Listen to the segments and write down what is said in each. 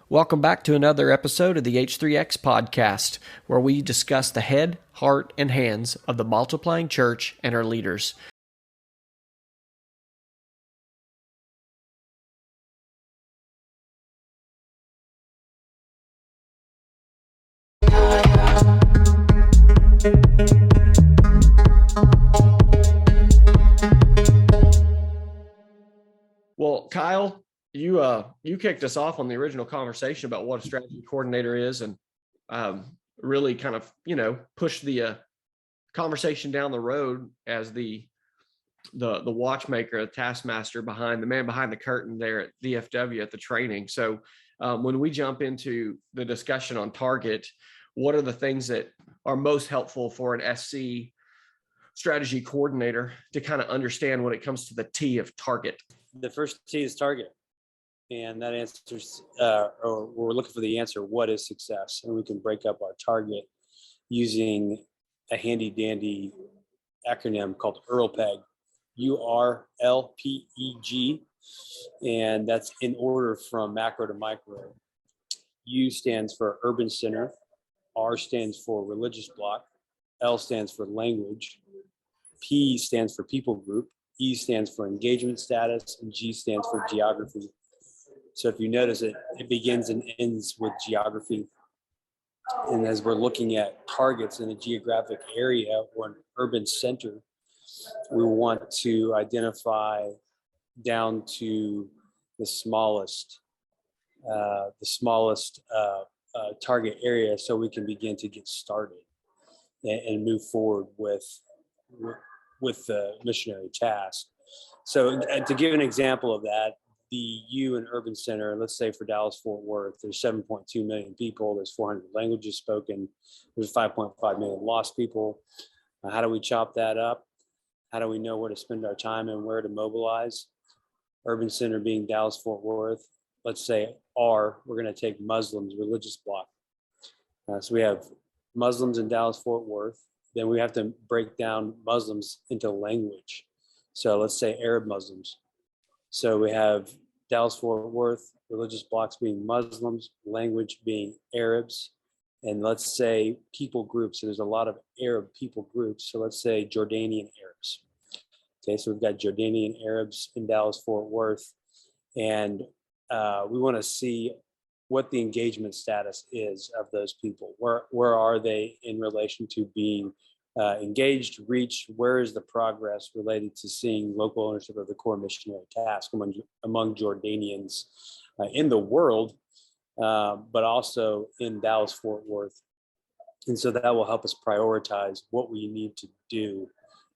Welcome back to another episode of the H3X Podcast, where we discuss the head, heart, and hands of the multiplying church and our leaders. Well, Kyle, you kicked us off on the original conversation about what a strategy coordinator is, and really kind of pushed the conversation down the road as the watchmaker, the taskmaster behind the man behind the curtain there at DFW at the training. So when we jump into the discussion on target, what are the things that are most helpful for an SC strategy coordinator to kind of understand when it comes to the T of target? The first T is target. And that answers, or we're looking for the answer, what is success? And we can break up our target using a handy dandy acronym called EARL PEG, URLPEG. And that's in order from macro to micro. U stands for urban center, R stands for religious block, L stands for language, P stands for people group, E stands for engagement status, and G stands for geography. So if you notice it begins and ends with geography. And as we're looking at targets in a geographic area or an urban center, we want to identify down to the smallest target area so we can begin to get started and move forward with the missionary task. So to give an example of that, the U in urban center, let's say for Dallas-Fort Worth, there's 7.2 million people, there's 400 languages spoken, there's 5.5 million lost people. How do we chop that up? How do we know where to spend our time and where to mobilize? Urban center being Dallas-Fort Worth, let's say R, we're going to take Muslims, religious block. So we have Muslims in Dallas-Fort Worth. Then we have to break down Muslims into language. So let's say Arab Muslims. So we have Dallas-Fort Worth, religious blocks being Muslims, language being Arabs, and let's say people groups. So there's a lot of Arab people groups. So let's say Jordanian Arabs. Okay, so we've got Jordanian Arabs in Dallas-Fort Worth, and we want to see what the engagement status is of those people. Where are they in relation to being engaged, reached? Where is the progress related to seeing local ownership of the core missionary task among Jordanians in the world, but also in Dallas-Fort Worth? And so that will help us prioritize what we need to do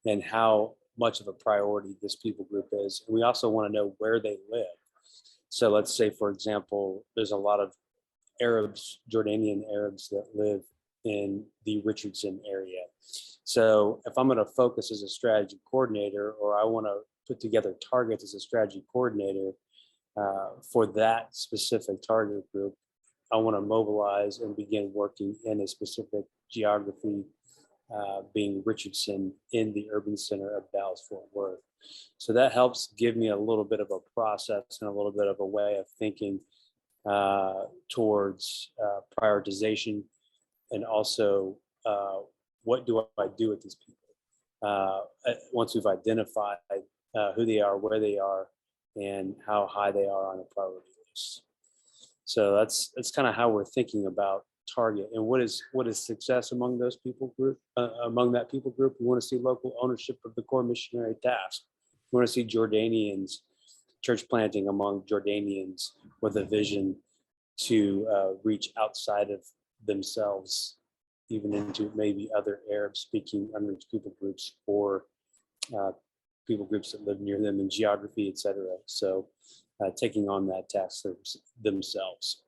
and how much of a priority this people group is. And we also want to know where they live. So let's say, for example, there's a lot of Arabs, Jordanian Arabs that live in the Richardson area. So if I'm going to focus as a strategy coordinator, or I want to put together targets as a strategy coordinator for that specific target group, I want to mobilize and begin working in a specific geography, being Richardson in the urban center of Dallas-Fort Worth. So that helps give me a little bit of a process and a little bit of a way of thinking towards prioritization, and also what do I do with these people once we've identified who they are, where they are, and how high they are on the priority list. So that's kind of how we're thinking about target and what is success among those people group. Among that people group, we want to see local ownership of the core missionary task. We want to see Jordanians, church planting among Jordanians with a vision to reach outside of themselves, even into maybe other Arab-speaking unreached people groups, or people groups that live near them in geography, etc. So taking on that task themselves.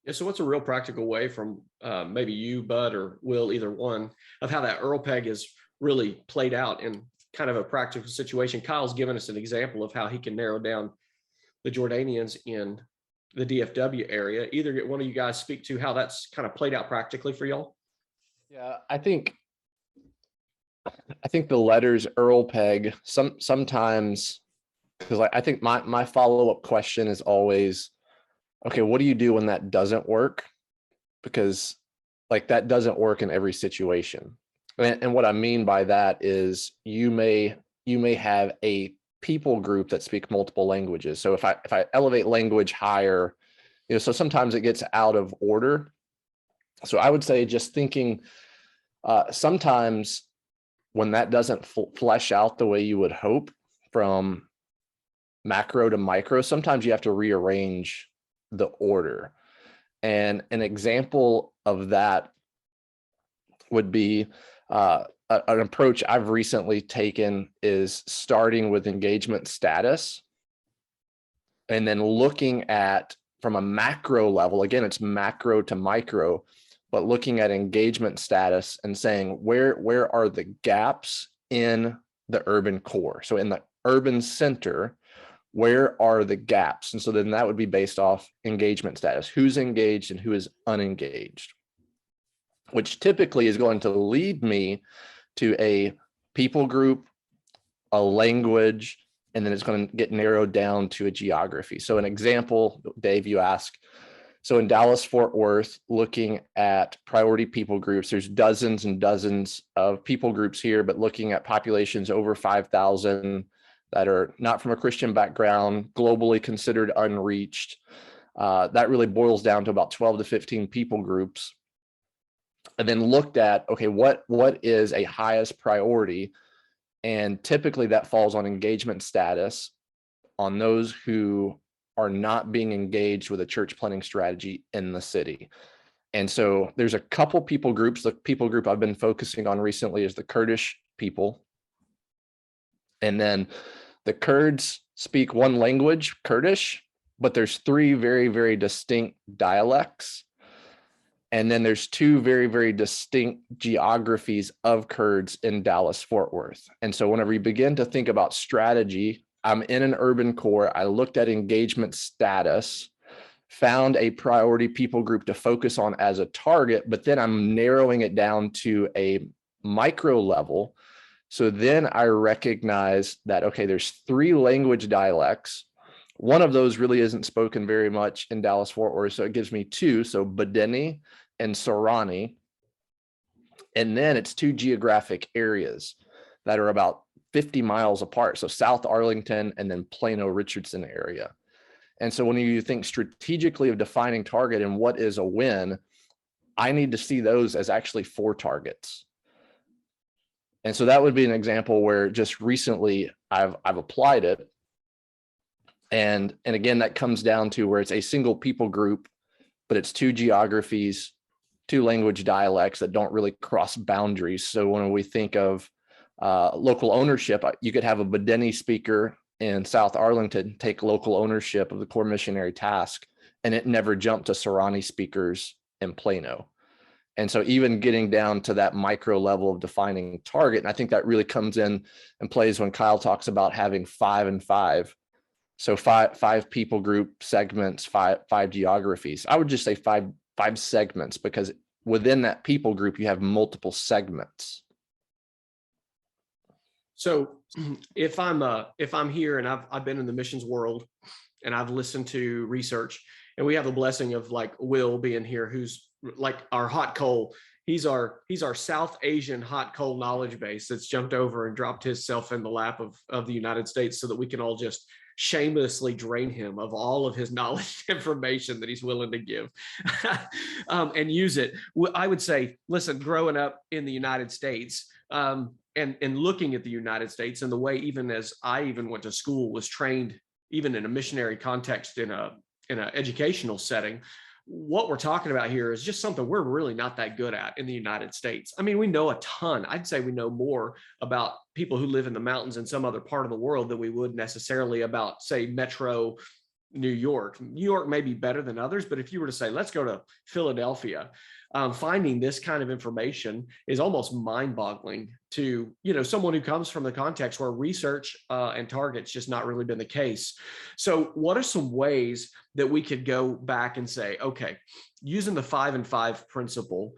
Yeah, so what's a real practical way from maybe you, Bud, or Will, either one, of how that EARL PEG is really played out in kind of a practical situation? Kyle's given us an example of how he can narrow down the Jordanians in the DFW area. Either one of you guys speak to how that's kind of played out practically for y'all. Yeah, I think the letters EARL PEG sometimes, because I think my follow-up question is always, okay, what do you do when that doesn't work? Because like that doesn't work in every situation. And what I mean by that is you may have a people group that speak multiple languages. So if I elevate language higher, so sometimes it gets out of order. So I would say just thinking sometimes when that doesn't flesh out the way you would hope from macro to micro, sometimes you have to rearrange the order. And an example of that would be an approach I've recently taken is starting with engagement status and then looking at from a macro level, again, it's macro to micro, but looking at engagement status and saying, where are the gaps in the urban core? So in the urban center, where are the gaps? And so then that would be based off engagement status, who's engaged and who is unengaged, which typically is going to lead me to a people group, a language, and then it's going to get narrowed down to a geography. So an example, Dave, you ask, so in Dallas-Fort Worth, looking at priority people groups, there's dozens and dozens of people groups here, but looking at populations over 5,000 that are not from a Christian background, globally considered unreached. That really boils down to about 12 to 15 people groups. And then looked at, okay, what is a highest priority? And typically that falls on engagement status on those who are not being engaged with a church planting strategy in the city. And so there's a couple people groups. The people group I've been focusing on recently is the Kurdish people. And then the Kurds speak one language, Kurdish, but there's three very, very distinct dialects. And then there's two very, very distinct geographies of Kurds in Dallas-Fort Worth. And so whenever you begin to think about strategy, I'm in an urban core. I looked at engagement status, found a priority people group to focus on as a target, but then I'm narrowing it down to a micro level. So then I recognize that, okay, there's three language dialects. One of those really isn't spoken very much in Dallas-Fort Worth, so it gives me two, so Badeni and Sorani. And then it's two geographic areas that are about 50 miles apart, so South Arlington and then Plano-Richardson area. And so when you think strategically of defining target and what is a win, I need to see those as actually 4 targets. And so that would be an example where just recently I've applied it. And again, that comes down to where it's a single people group, but it's 2 geographies, 2 language dialects that don't really cross boundaries. So when we think of local ownership, you could have a Badeni speaker in South Arlington take local ownership of the core missionary task, and it never jumped to Sorani speakers in Plano. And so even getting down to that micro level of defining target, and I think that really comes in and plays when Kyle talks about having 5 and 5. So five people group segments, five geographies. I would just say five segments, because within that people group, you have multiple segments. So if I'm here and I've been in the missions world and I've listened to research, and we have the blessing of like Will being here, who's like our hot coal. He's our South Asian hot coal knowledge base that's jumped over and dropped himself in the lap of the United States so that we can all just shamelessly drain him of all of his knowledge information that he's willing to give and use it. I would say, listen, growing up in the United States and looking at the United States and the way, even as I even went to school, was trained even in a missionary context in an educational setting, what we're talking about here is just something we're really not that good at in the United States. I mean, we know a ton. I'd say we know more about people who live in the mountains in some other part of the world than we would necessarily about, say, metro New York. New York may be better than others, but if you were to say, let's go to Philadelphia, finding this kind of information is almost mind-boggling to, someone who comes from the context where research and target's just not really been the case. So what are some ways that we could go back and say, okay, using the 5 and 5 principle,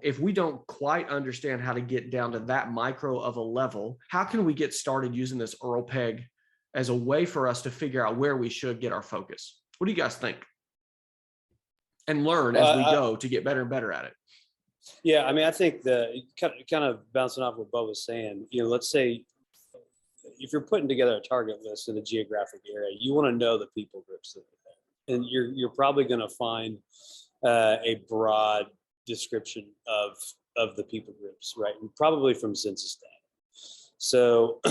if we don't quite understand how to get down to that micro of a level, how can we get started using this EARL PEG as a way for us to figure out where we should get our focus? What do you guys think? and learn as we go to get better and better at it. Yeah, I mean, I think kind of bouncing off what Bo was saying, let's say if you're putting together a target list in a geographic area, you want to know the people groups that are there, and you're probably going to find a broad description of the people groups, right? And probably from census data. So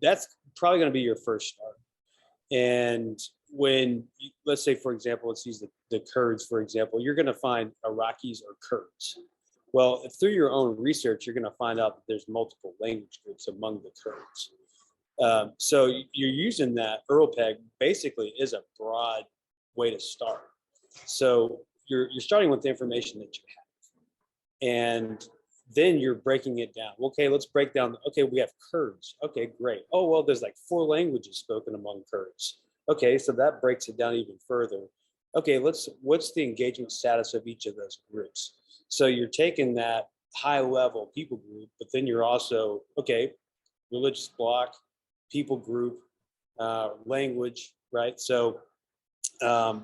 that's probably going to be your first start. And when, let's say, for example, let's use the Kurds, for example, you're going to find Iraqis or Kurds. Well, through your own research, you're going to find out that there's multiple language groups among the Kurds. So you're using that EARL PEG basically is a broad way to start. So you're starting with the information that you have, and then you're breaking it down. Okay, let's break down. Okay, we have Kurds. Okay, great. Oh, well, there's like 4 languages spoken among Kurds. Okay, so that breaks it down even further. Okay, what's the engagement status of each of those groups? So you're taking that high level people group, but then you're also, okay, religious bloc, people group, language, right? So I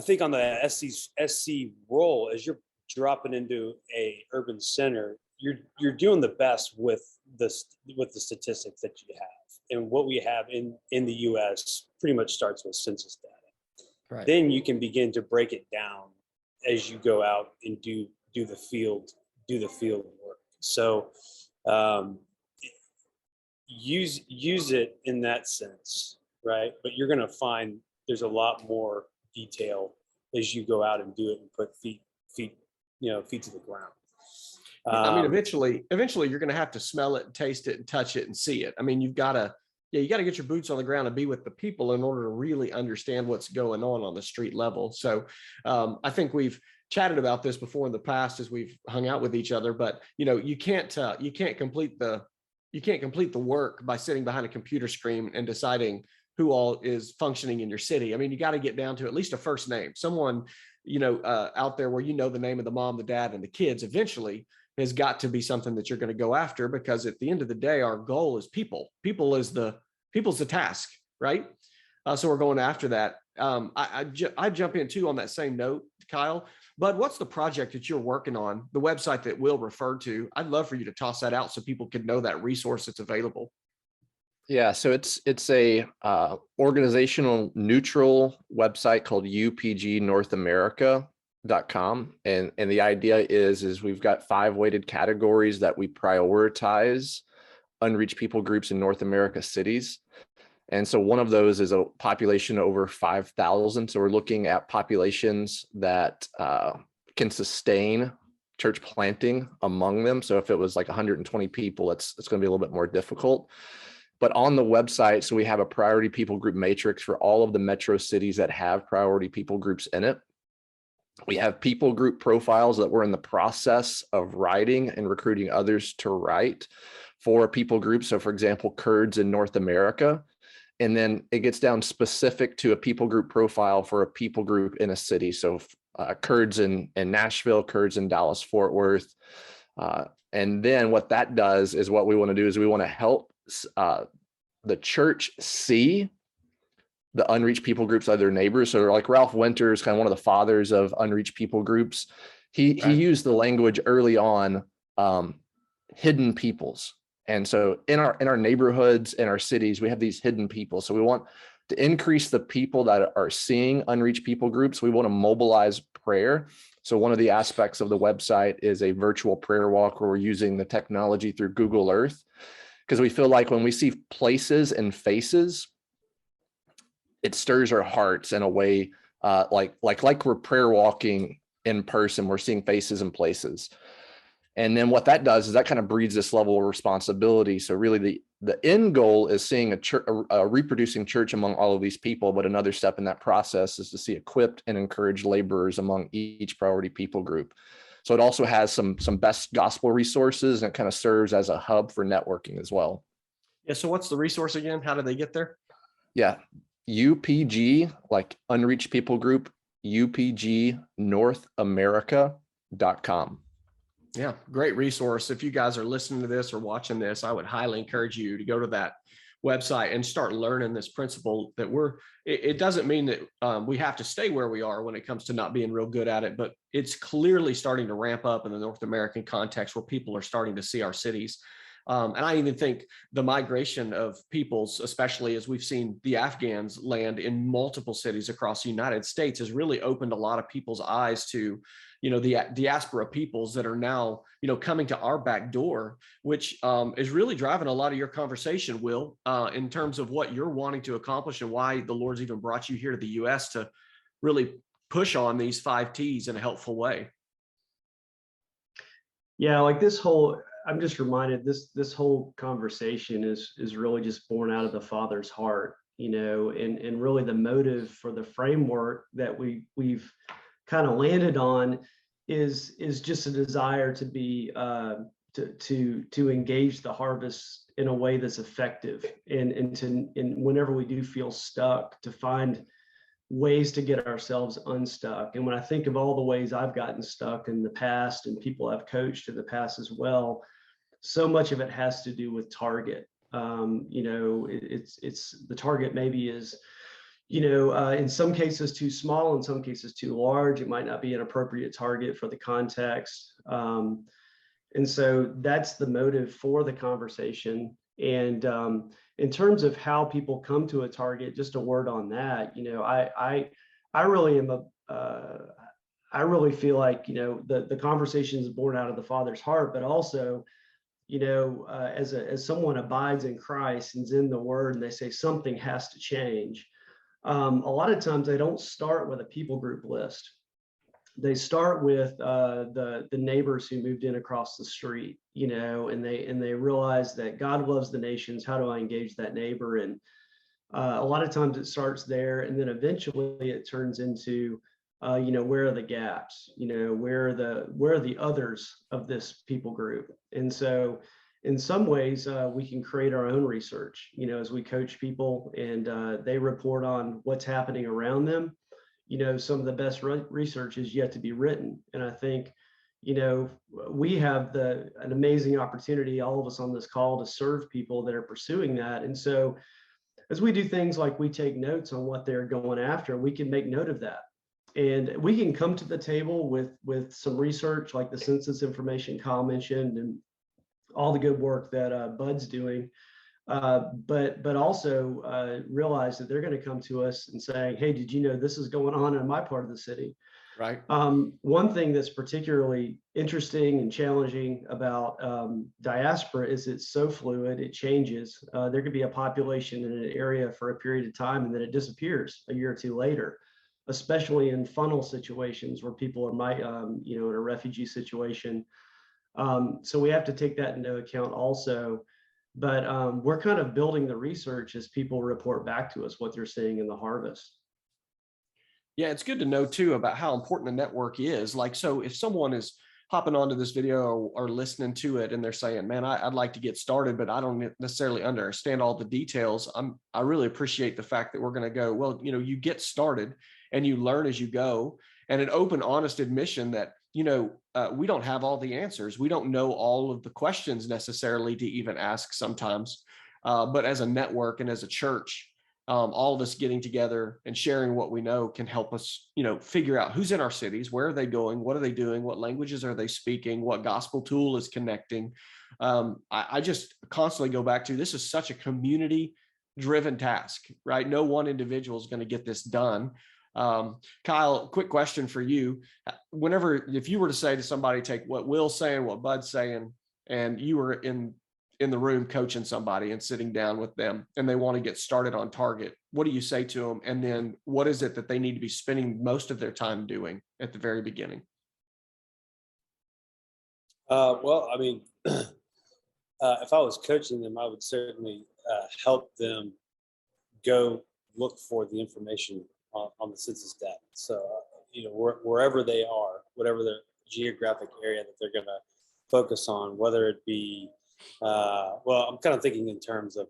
think on the SC role, as you're dropping into a urban center, you're doing the best with the statistics that you have. And what we have in the US pretty much starts with census data. Right. Then you can begin to break it down as you go out and do the field work. So use it in that sense, right? But you're going to find there's a lot more detail as you go out and do it and put feet to the ground. I mean, eventually you're going to have to smell it, and taste it, and touch it, and see it. I mean, you got to get your boots on the ground and be with the people in order to really understand what's going on the street level. So I think we've chatted about this before in the past as we've hung out with each other, but you can't complete the work by sitting behind a computer screen and deciding who all is functioning in your city. I mean, you got to get down to at least a first name, someone, out there where the name of the mom, the dad, and the kids eventually has got to be something that you're going to go after, because at the end of the day, our goal is people. People's the task, right? So we're going after that. I jump in too on that same note, Kyle, but what's the project that you're working on, the website that Will referred to? I'd love for you to toss that out so people can know that resource that's available. Yeah, so it's a organizational neutral website called upgnorthamerica.com, and the idea is we've got 5 weighted categories that we prioritize unreached people groups in North America cities. And so one of those is a population over 5,000. So we're looking at populations that can sustain church planting among them. So if it was like 120 people, it's going to be a little bit more difficult. But on the website, so we have a priority people group matrix for all of the metro cities that have priority people groups in it. We have people group profiles that we're in the process of writing and recruiting others to write for people groups. So for example, Kurds in North America. And then it gets down specific to a people group profile for a people group in a city. So Kurds in Nashville, Kurds in Dallas, Fort Worth. And then what that does is what we want to do is we want to help the church see the unreached people groups of their neighbors. So like Ralph Winters, kind of one of the fathers of unreached people groups, he used the language early on, hidden peoples. And so in our neighborhoods, in our cities, we have these hidden people. So we want to increase the people that are seeing unreached people groups. We want to mobilize prayer. So one of the aspects of the website is a virtual prayer walk where we're using the technology through Google Earth, because we feel like when we see places and faces, it stirs our hearts in a way like we're prayer walking in person. We're seeing faces and places. And then what that does is that kind of breeds this level of responsibility. So really the end goal is seeing a reproducing church among all of these people. But another step in that process is to see equipped and encouraged laborers among each priority people group. So it also has some best gospel resources, and it kind of serves as a hub for networking as well. Yeah. So what's the resource again? How do they get there? Yeah. UPG, like unreached people group, upgnorthamerica.com. Yeah, great resource. If you guys are listening to this or watching this, I would highly encourage you to go to that website and start learning this principle that it doesn't mean that we have to stay where we are when it comes to not being real good at it, but it's clearly starting to ramp up in the North American context where people are starting to see our cities. And I even think the migration of peoples, especially as we've seen the Afghans land in multiple cities across the United States, has really opened a lot of people's eyes to, the diaspora peoples that are now, coming to our back door, which is really driving a lot of your conversation, Will, in terms of what you're wanting to accomplish and why the Lord's even brought you here to the U.S. to really push on these 5 T's in a helpful way. Yeah, like I'm just reminded this whole conversation is really just born out of the Father's heart, and really the motive for the framework that we've kind of landed on is just a desire to be to engage the harvest in a way that's effective, and whenever we do feel stuck, to find ways to get ourselves unstuck. And when I think of all the ways I've gotten stuck in the past and people I've coached in the past as well, so much of it has to do with target. It's the target maybe is, in some cases too small, in some cases too large. It might not be an appropriate target for the context. And so that's the motive for the conversation. And in terms of how people come to a target, just a word on that, I really am I really feel like, the conversation is born out of the Father's heart, but also, as someone abides in Christ and is in the Word, and they say something has to change. A lot of times they don't start with a people group list. They start with the neighbors who moved in across the street, and they realize that God loves the nations. How do I engage that neighbor? And a lot of times it starts there, and then eventually it turns into, where are the gaps? Where are the others of this people group? And so, in some ways, we can create our own research. As we coach people and they report on what's happening around them. Some of the best research is yet to be written. And I think, we have an amazing opportunity, all of us on this call, to serve people that are pursuing that. And so as we do things like we take notes on what they're going after, we can make note of that. And we can come to the table with some research like the census information Kyle mentioned and all the good work that Bud's doing. But also realize that they're going to come to us and say, hey, did you know this is going on in my part of the city? Right. One thing that's particularly interesting and challenging about diaspora is it's so fluid, it changes. There could be a population in an area for a period of time and then it disappears a year or two later, especially in funnel situations where people are in a refugee situation. So we have to take that into account also. But we're kind of building the research as people report back to us what they're seeing in the harvest. Yeah, it's good to know too about how important a network is. Like, so if someone is hopping onto this video or listening to it and they're saying, man, I'd like to get started, but I don't necessarily understand all the details. I really appreciate the fact that we're going to go, well, you get started and you learn as you go, and an open, honest admission that, we don't have all the answers. We don't know all of the questions necessarily to even ask sometimes. But as a network and as a church, all of us getting together and sharing what we know can help us, figure out who's in our cities, where are they going, what are they doing, what languages are they speaking, what gospel tool is connecting. I just constantly go back to, this is such a community driven task, right? No one individual is going to get this done. Kyle, quick question for you. If you were to say to somebody, take what Will's saying, what Bud's saying, and you were in the room coaching somebody and sitting down with them and they want to get started on target, what do you say to them? And then what is it that they need to be spending most of their time doing at the very beginning? Well, I mean, if I was coaching them, I would certainly help them go look for the information on the census data. So, wherever they are, whatever their geographic area that they're going to focus on, whether it be, well, I'm kind of thinking in terms of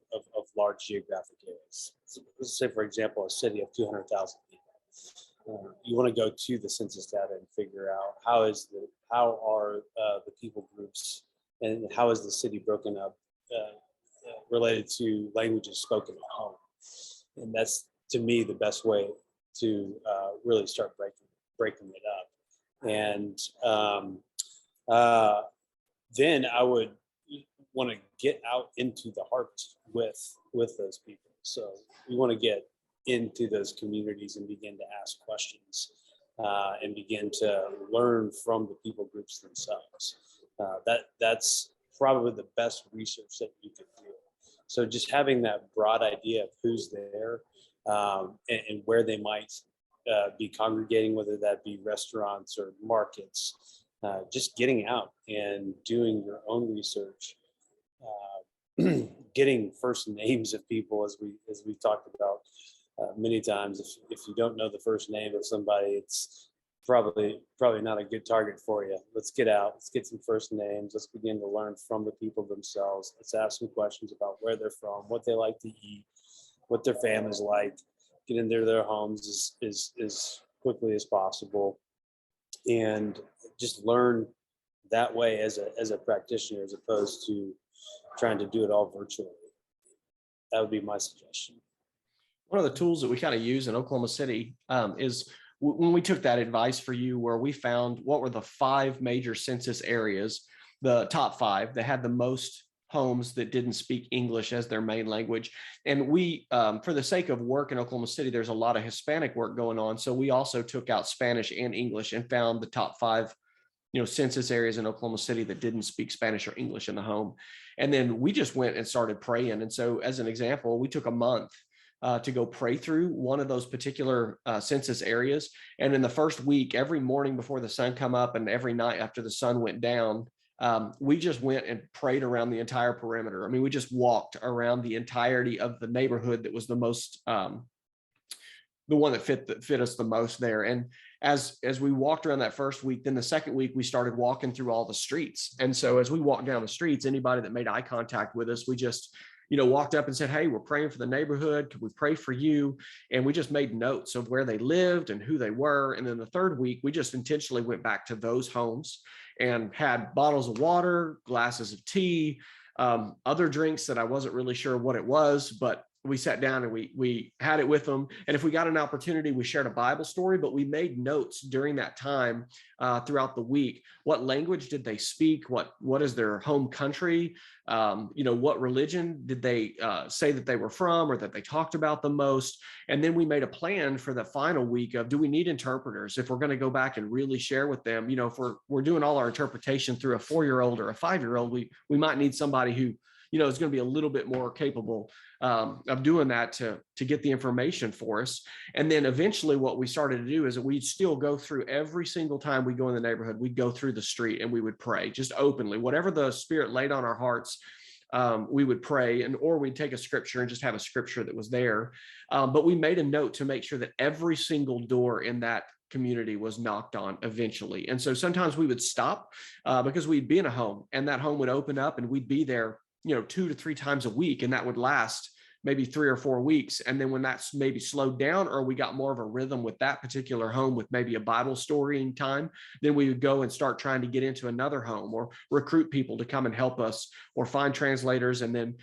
large geographic areas. So let's say, for example, a city of 200,000 people. You want to go to the census data and figure out how are the people groups and how is the city broken up related to languages spoken at home. And that's, to me, the best way to really start breaking it up. And then I would want to get out into the harvest with those people. So we want to get into those communities and begin to ask questions and begin to learn from the people groups themselves. That's probably the best research that you could do. So just having that broad idea of who's there and where they might be congregating, whether that be restaurants or markets, just getting out and doing your own research, getting first names of people, as we talked about many times. If you don't know the first name of somebody, it's probably not a good target for you. Let's get out. Let's get some first names. Let's begin to learn from the people themselves. Let's ask some questions about where they're from, what they like to eat, what their families like. Get into their homes as quickly as possible, and just learn that way as a practitioner, as opposed to trying to do it all virtually. That would be my suggestion. One of the tools that we kind of use in Oklahoma City is when we took that advice for you, where we found what were the 5 major census areas, the top 5 that had the most homes that didn't speak English as their main language. And we, for the sake of work in Oklahoma City, there's a lot of Hispanic work going on. So we also took out Spanish and English and found the top 5, census areas in Oklahoma City that didn't speak Spanish or English in the home. And then we just went and started praying. And so as an example, we took a month to go pray through one of those particular census areas. And in the first week, every morning before the sun come up and every night after the sun went down, we just went and prayed around the entire perimeter. I mean, we just walked around the entirety of the neighborhood that was the most, the one that fit us the most there. And as we walked around that first week, then the second week, we started walking through all the streets. And so as we walked down the streets, anybody that made eye contact with us, we just, walked up and said, "Hey, we're praying for the neighborhood. Could we pray for you?" And we just made notes of where they lived and who they were. And then the third week, we just intentionally went back to those homes and had bottles of water, glasses of tea, other drinks that I wasn't really sure what it was, but we sat down and we had it with them. And if we got an opportunity, we shared a Bible story, but we made notes during that time throughout the week. What language did they speak? What is their home country? What religion did they say that they were from or that they talked about the most? And then we made a plan for the final week of, do we need interpreters? If we're going to go back and really share with them, if we're doing all our interpretation through a 4-year-old or a 5-year-old, we might need somebody who is going to be a little bit more capable of doing that to get the information for us. And then eventually what we started to do is that we'd still go through every single time we go in the neighborhood, we'd go through the street and we would pray just openly, whatever the Spirit laid on our hearts. We would pray or we'd take a scripture and just have a scripture that was there. But we made a note to make sure that every single door in that community was knocked on eventually. And so sometimes we would stop because we'd be in a home and that home would open up and we'd be there 2 to 3 times a week, and that would last maybe 3 or 4 weeks. And then when that's maybe slowed down or we got more of a rhythm with that particular home with maybe a Bible storying time, then we would go and start trying to get into another home or recruit people to come and help us or find translators and then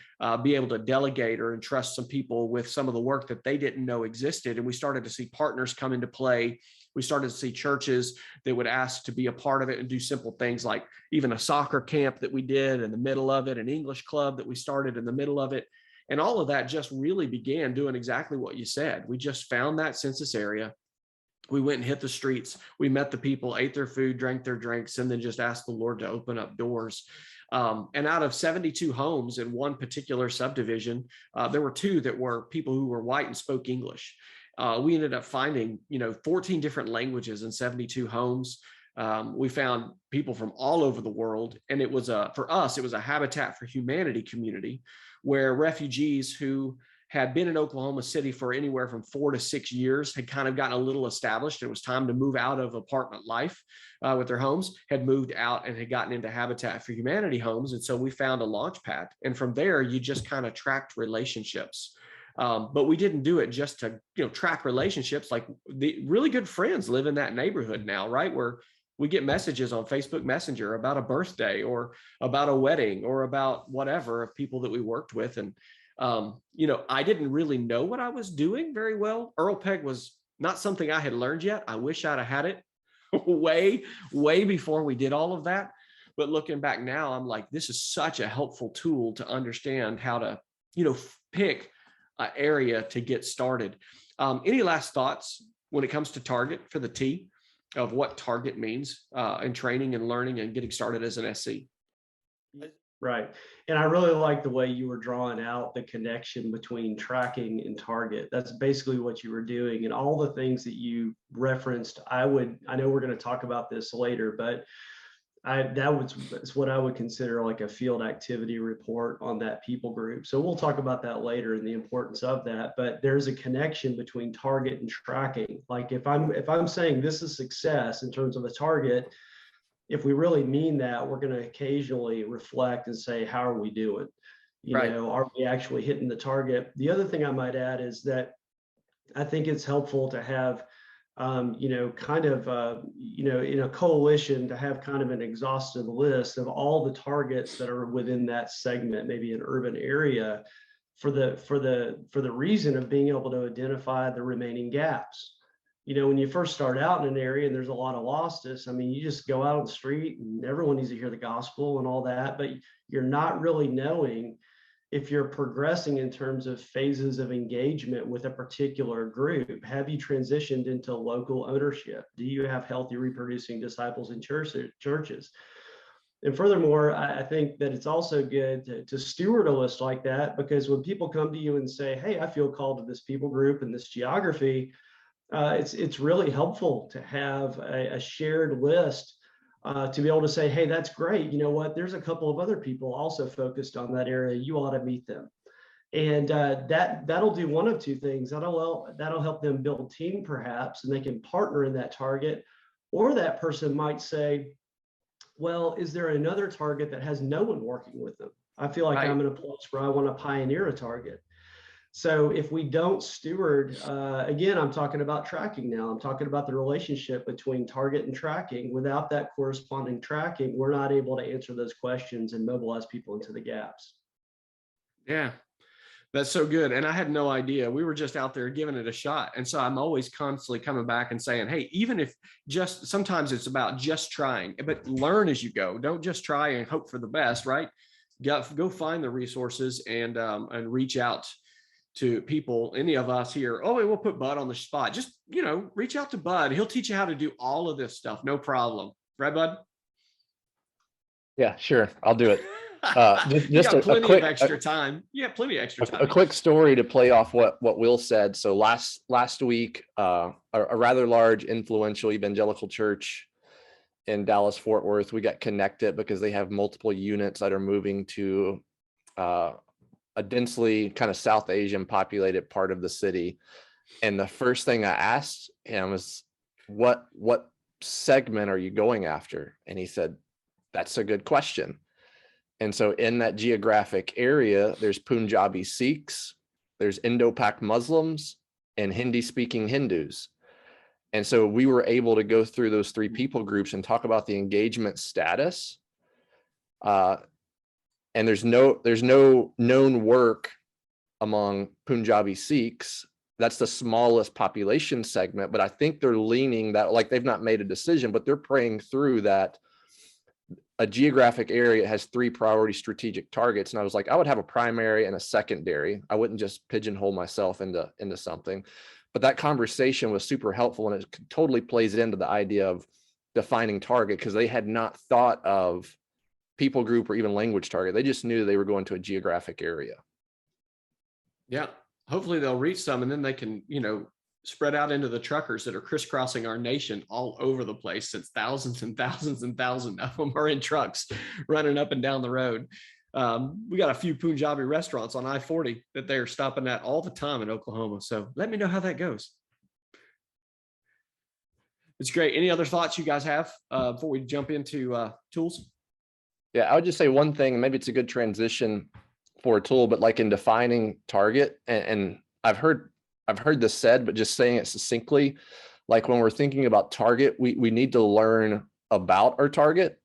be able to delegate or entrust some people with some of the work that they didn't know existed. And we started to see partners come into play. We started to see churches that would ask to be a part of it and do simple things like even a soccer camp that we did in the middle of it, an English club that we started in the middle of it. And all of that just really began doing exactly what you said. We just found that census area. We went and hit the streets. We met the people, ate their food, drank their drinks, and then just asked the Lord to open up doors. And out of 72 homes in one particular subdivision, there were 2 that were people who were white and spoke English. We ended up finding, 14 different languages in 72 homes. We found people from all over the world. And it was for us, it was a Habitat for Humanity community where refugees who had been in Oklahoma City for anywhere from 4 to 6 years had kind of gotten a little established. It was time to move out of apartment life with their homes, had moved out and had gotten into Habitat for Humanity homes. And so we found a launch pad. And from there, you just kind of tracked relationships. But we didn't do it just to, track relationships. Like the really good friends live in that neighborhood now, right? Where we get messages on Facebook Messenger about a birthday or about a wedding or about whatever of people that we worked with. And, I didn't really know what I was doing very well. EARL PEG was not something I had learned yet. I wish I'd have had it way before we did all of that. But looking back now, I'm like, this is such a helpful tool to understand how to, pick an area to get started. Any last thoughts when it comes to target for the T of what target means in training and learning and getting started as an SC? Right. And I really like the way you were drawing out the connection between tracking and target. That's basically what you were doing. And all the things that you referenced, I know we're going to talk about this later, but it's what I would consider like a field activity report on that people group. So we'll talk about that later and the importance of that. But there's a connection between target and tracking. Like if I'm saying this is success in terms of a target, if we really mean that, we're going to occasionally reflect and say, how are we doing? Are we actually hitting the target? The other thing I might add is that I think it's helpful to have, in a coalition, to have kind of an exhaustive list of all the targets that are within that segment, maybe an urban area, for the reason of being able to identify the remaining gaps. When you first start out in an area and there's a lot of lostness, you just go out on the street and everyone needs to hear the gospel and all that, but you're not really knowing if you're progressing in terms of phases of engagement with a particular group. Have you transitioned into local ownership? Do you have healthy reproducing disciples in churches? And furthermore, I think that it's also good to steward a list like that, because when people come to you and say, hey, I feel called to this people group and this geography, it's really helpful to have a shared list to be able to say, hey, that's great. You know what? There's a couple of other people also focused on that area. You ought to meet them. And that'll do one of two things. That'll help them build team perhaps, and they can partner in that target. Or that person might say, well, is there another target that has no one working with them? I feel like I'm in a place where I want to pioneer a target. So if we don't steward, again, I'm talking about tracking now. I'm talking about the relationship between target and tracking. Without that corresponding tracking, we're not able to answer those questions and mobilize people into the gaps. Yeah, that's so good. And I had no idea. We were just out there giving it a shot. And so I'm always constantly coming back and saying, hey, even if sometimes it's about just trying, but learn as you go. Don't just try and hope for the best, right? Go find the resources and reach out to people. Any of us here, we'll put Bud on the spot. Just, reach out to Bud. He'll teach you how to do all of this stuff. No problem. Right, Bud? Yeah, sure. I'll do it. Just a plenty of extra time. Yeah, plenty of extra time. A quick story to play off what Will said. So last week, a rather large influential evangelical church in Dallas, Fort Worth, we got connected because they have multiple units that are moving to a densely kind of South Asian populated part of the city. And the first thing I asked him was, what segment are you going after? And he said, that's a good question. And so in that geographic area, there's Punjabi Sikhs, there's Indo-Pak Muslims, and Hindi-speaking Hindus. And so we were able to go through those three people groups and talk about the engagement status. And there's no known work among Punjabi Sikhs. That's the smallest population segment, but I think they're leaning that, like, they've not made a decision, but they're praying through that a geographic area has 3 priority strategic targets. And I was like, I would have a primary and a secondary. I wouldn't just pigeonhole myself into something. But that conversation was super helpful, and it totally plays into the idea of defining target, because they had not thought of people group or even language target. They just knew they were going to a geographic area. Yeah. Hopefully they'll reach some, and then they can, spread out into the truckers that are crisscrossing our nation all over the place, since thousands and thousands and thousands of them are in trucks running up and down the road. We got a few Punjabi restaurants on I-40 that they're stopping at all the time in Oklahoma. So let me know how that goes. It's great. Any other thoughts you guys have before we jump into tools? Yeah, I would just say one thing, maybe it's a good transition for a tool, but like in defining target, and I've heard this said, but just saying it succinctly, like when we're thinking about target, we need to learn about our target.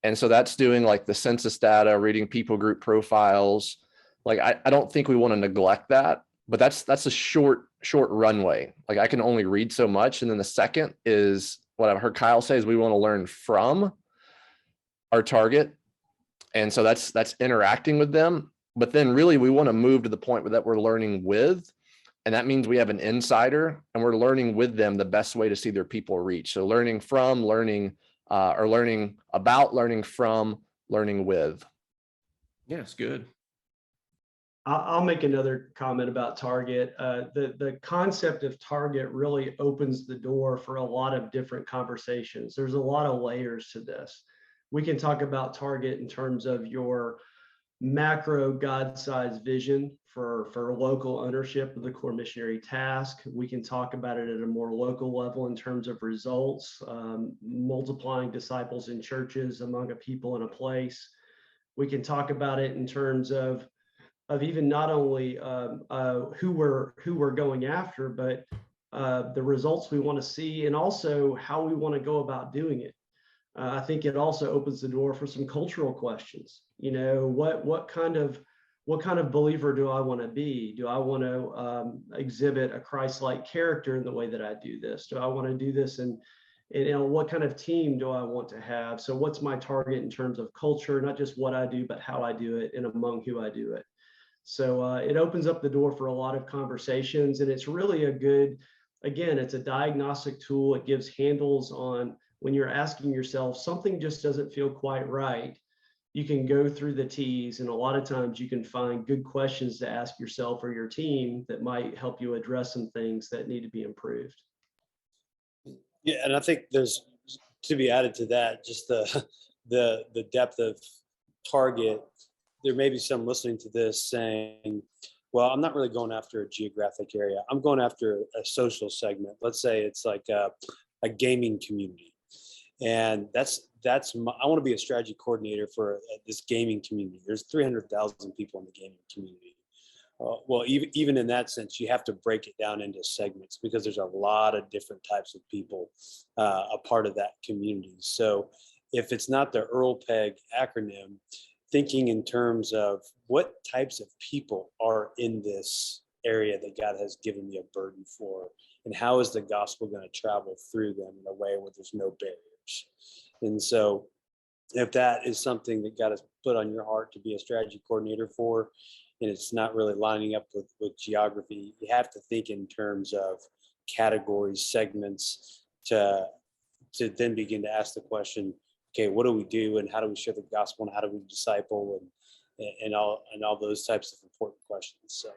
And so that's doing like the census data, reading people group profiles. Like, I don't think we want to neglect that, but that's a short runway. Like, I can only read so much. And then the second is what I've heard Kyle say is we want to learn from our target. And so that's interacting with them. But then really we want to move to the point that we're learning with. And that means we have an insider and we're learning with them the best way to see their people reach. So learning from, learning about, learning from, learning with. Yeah, it's good. I'll make another comment about target. The concept of target really opens the door for a lot of different conversations. There's a lot of layers to this. We can talk about target in terms of your macro God-sized vision for local ownership of the core missionary task. We can talk about it at a more local level in terms of results, multiplying disciples in churches among a people in a place. We can talk about it in terms of even not only who we're going after, but the results we want to see, and also how we want to go about doing it. I think it also opens the door for some cultural questions. You know, what kind of believer do I want to be? Do I want to exhibit a Christ-like character in the way that I do this? Do I want to do this and what kind of team do I want to have? So what's my target in terms of culture, not just what I do, but how I do it and among who I do it. So it opens up the door for a lot of conversations, and it's really it's a diagnostic tool. It gives handles on when you're asking yourself, something just doesn't feel quite right. You can go through the T's, and a lot of times you can find good questions to ask yourself or your team that might help you address some things that need to be improved. Yeah, and I think there's to be added to that, just the depth of target. There may be some listening to this saying, well, I'm not really going after a geographic area. I'm going after a social segment. Let's say it's like a gaming community. And I want to be a strategy coordinator for this gaming community. There's 300,000 people in the gaming community. Well, even in that sense, you have to break it down into segments because there's a lot of different types of people a part of that community. So if it's not the EARL PEG acronym, thinking in terms of what types of people are in this area that God has given me a burden for, and how is the gospel going to travel through them in a way where there's no barriers. And so if that is something that God has put on your heart to be a strategy coordinator for, and it's not really lining up with geography, you have to think in terms of categories, segments, to then begin to ask the question, okay, what do we do, and how do we share the gospel, and how do we disciple, and all those types of important questions. So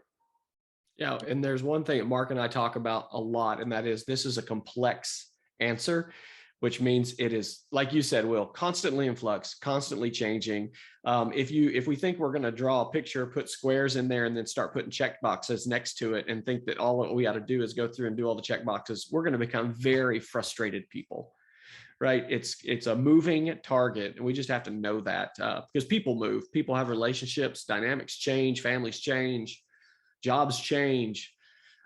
yeah, and there's one thing that Mark and I talk about a lot, and that is this is a complex answer, which means it is, like you said, Will, constantly in flux, constantly changing. If we think we're going to draw a picture, put squares in there, and then start putting check boxes next to it, and think that all we got to do is go through and do all the check boxes, we're going to become very frustrated people, right? It's a moving target, and we just have to know that because people move, people have relationships, dynamics change, families change, jobs change,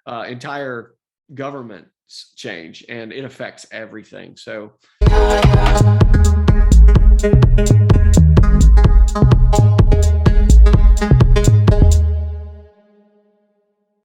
entire governments change, and it affects everything. So